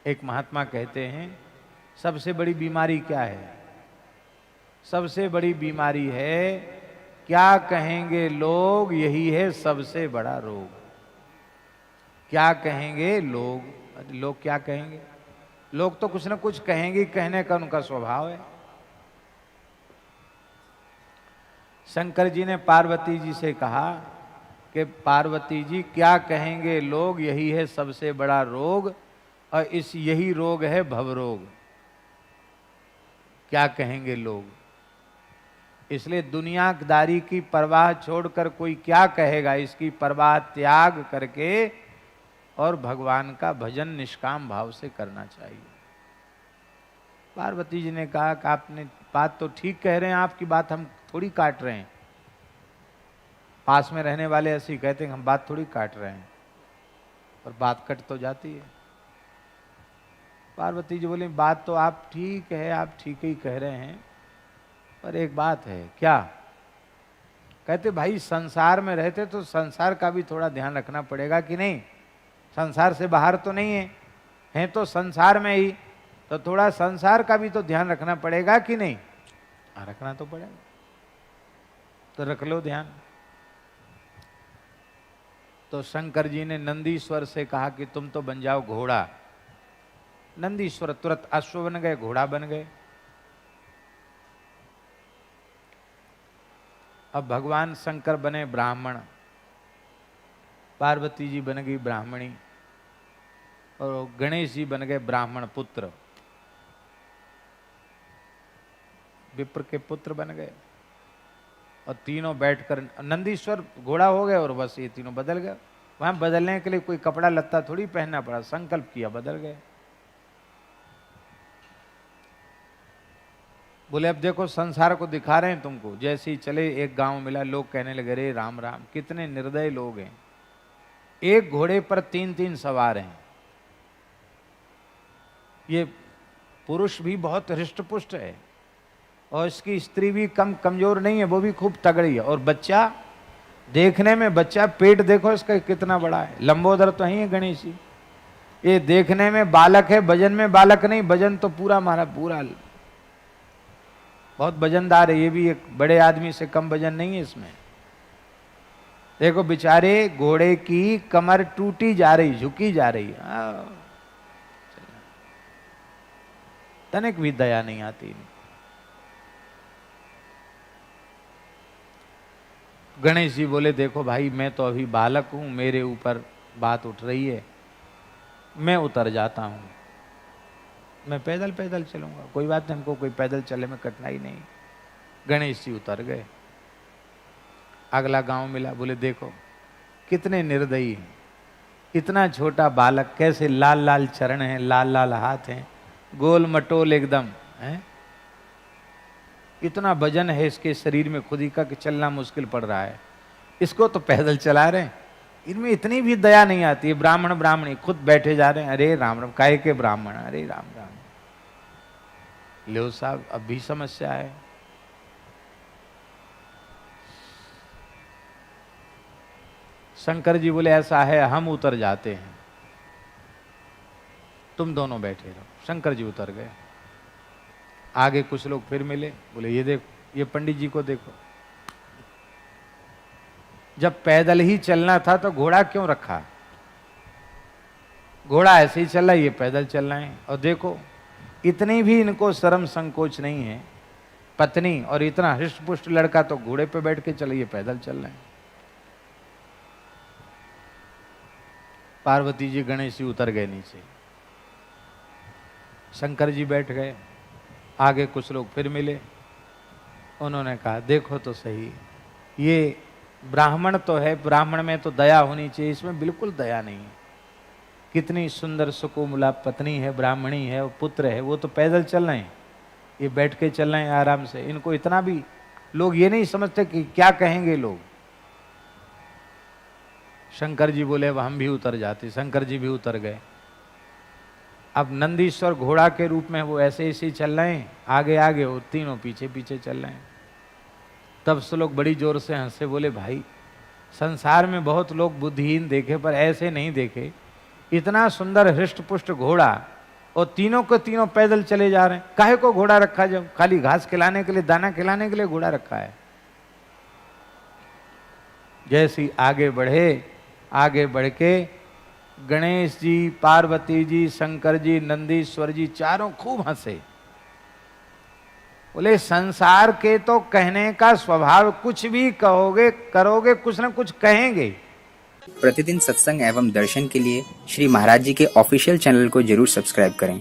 एक महात्मा कहते हैं सबसे बड़ी बीमारी क्या है? सबसे बड़ी बीमारी है क्या कहेंगे लोग, यही है सबसे बड़ा रोग। क्या कहेंगे लोग? लोग क्या कहेंगे? लोग तो कुछ ना कुछ कहेंगे, कहने का उनका स्वभाव है। शंकर जी ने पार्वती जी से कहा कि पार्वती जी क्या कहेंगे लोग, यही है सबसे बड़ा रोग, और यही रोग है भवरोग। क्या कहेंगे लोग, इसलिए दुनियादारी की परवाह छोड़कर कोई क्या कहेगा, इसकी परवाह त्याग करके और भगवान का भजन निष्काम भाव से करना चाहिए। पार्वती जी ने कहा कि आपने बात तो ठीक कह रहे हैं, आपकी बात हम थोड़ी काट रहे हैं। पास में रहने वाले ऐसे ही कहते हैं हम बात थोड़ी काट रहे हैं, और बात कट तो जाती है। पार्वती जी बोली बात तो आप ठीक है, आप ठीक ही कह रहे हैं, पर एक बात है। क्या? कहते भाई संसार में रहते तो संसार का भी थोड़ा ध्यान रखना पड़ेगा कि नहीं? संसार से बाहर तो नहीं है, हैं तो संसार में ही, तो थोड़ा संसार का भी तो ध्यान रखना पड़ेगा कि नहीं? रखना तो पड़ेगा, तो रख लो ध्यान। तो शंकर जी ने नंदीश्वर से कहा कि तुम तो बन जाओ घोड़ा। नंदीश्वर तुरंत अश्व बन गए, घोड़ा बन गए। अब भगवान शंकर बने ब्राह्मण, पार्वती जी बन गई ब्राह्मणी, और गणेश जी बन गए ब्राह्मण पुत्र, विप्र के पुत्र बन गए। और तीनों बैठकर नंदीश्वर घोड़ा हो गए, और बस ये तीनों बदल गए। वहां बदलने के लिए कोई कपड़ा लत्ता थोड़ी पहनना पड़ा, संकल्प किया, बदल गए। बोले अब देखो संसार को दिखा रहे हैं तुमको। जैसे ही चले एक गांव मिला, लोग कहने लगे रे राम राम, कितने निर्दय लोग हैं, एक घोड़े पर 3-3 सवार हैं। ये पुरुष भी बहुत हृष्टपुष्ट है, और इसकी स्त्री भी कम कमजोर नहीं है, वो भी खूब तगड़ी है। और बच्चा देखने में, बच्चा पेट देखो इसका कितना बड़ा है, लंबोदर तो ही है गणेश जी। ये देखने में बालक है, वजन में बालक नहीं, वजन तो पूरा मारा पूरा बहुत वजनदार है। ये भी एक बड़े आदमी से कम वजन नहीं है इसमें। देखो बेचारे घोड़े की कमर टूटी जा रही, झुकी जा रही है, तनिक भी दया नहीं आती। गणेश जी बोले देखो भाई मैं तो अभी बालक हूं, मेरे ऊपर बात उठ रही है, मैं उतर जाता हूं, मैं पैदल पैदल चलूंगा, कोई बात नहीं, हमको कोई पैदल चले में कठिनाई नहीं। गणेश जी उतर गए। अगला गांव मिला, बोले देखो कितने निर्दयी हैं, इतना छोटा बालक, कैसे लाल लाल चरण हैं, लाल लाल हाथ हैं, गोल मटोल एकदम है, इतना वजन है इसके शरीर में खुद ही का कि चलना मुश्किल पड़ रहा है, इसको तो पैदल चला रहे हैं, इनमें इतनी भी दया नहीं आती है। ब्राह्मण ब्राह्मणी खुद बैठे जा रहे हैं, अरे राम राम, काहे के ब्राह्मण, अरे राम राम। लो साहब अब भी समस्या है। शंकर जी बोले ऐसा है, हम उतर जाते हैं, तुम दोनों बैठे रहो। शंकर जी उतर गए। आगे कुछ लोग फिर मिले, बोले ये देखो, ये पंडित जी को देखो, जब पैदल ही चलना था तो घोड़ा क्यों रखा? घोड़ा ऐसे ही चल रहा है, ये पैदल चल रहे हैं। और देखो इतनी भी इनको शर्म संकोच नहीं है, पत्नी और इतना हृष्टपुष्ट लड़का तो घोड़े पे बैठ के चले, ये पैदल चल रहे हैं। पार्वती जी गणेश जी उतर गए नीचे, शंकर जी बैठ गए। आगे कुछ लोग फिर मिले, उन्होंने कहा देखो तो सही, ये ब्राह्मण तो है, ब्राह्मण में तो दया होनी चाहिए, इसमें बिल्कुल दया नहीं है। कितनी सुंदर सुकोमला पत्नी है, ब्राह्मणी है, वो पुत्र है, वो तो पैदल चल रहे हैं, ये बैठ के चल रहे हैं आराम से। इनको इतना भी लोग ये नहीं समझते कि क्या कहेंगे लोग। शंकर जी बोले अब हम भी उतर जाते। शंकर जी भी उतर गए। अब नंदीश्वर घोड़ा के रूप में वो ऐसे ऐसे चल रहे हैं, आगे आगे, वो तीनों पीछे पीछे चल रहे हैं। तब से लोग बड़ी जोर से हंसे, बोले भाई संसार में बहुत लोग बुद्धिहीन देखे, पर ऐसे नहीं देखे। इतना सुंदर हृष्ट पुष्ट घोड़ा और तीनों के तीनों पैदल चले जा रहे हैं। काहे को घोड़ा रखा, जब खाली घास खिलाने के लिए, दाना खिलाने के लिए घोड़ा रखा है। जैसे आगे बढ़े, आगे बढ़ के गणेश जी, पार्वती जी, शंकर जी, नंदीश्वर जी चारों खूब हंसे। बोले संसार के तो कहने का स्वभाव, कुछ भी कहोगे करोगे कुछ ना कुछ कहेंगे। प्रतिदिन सत्संग एवं दर्शन के लिए श्री महाराज जी के ऑफिशियल चैनल को जरूर सब्सक्राइब करें।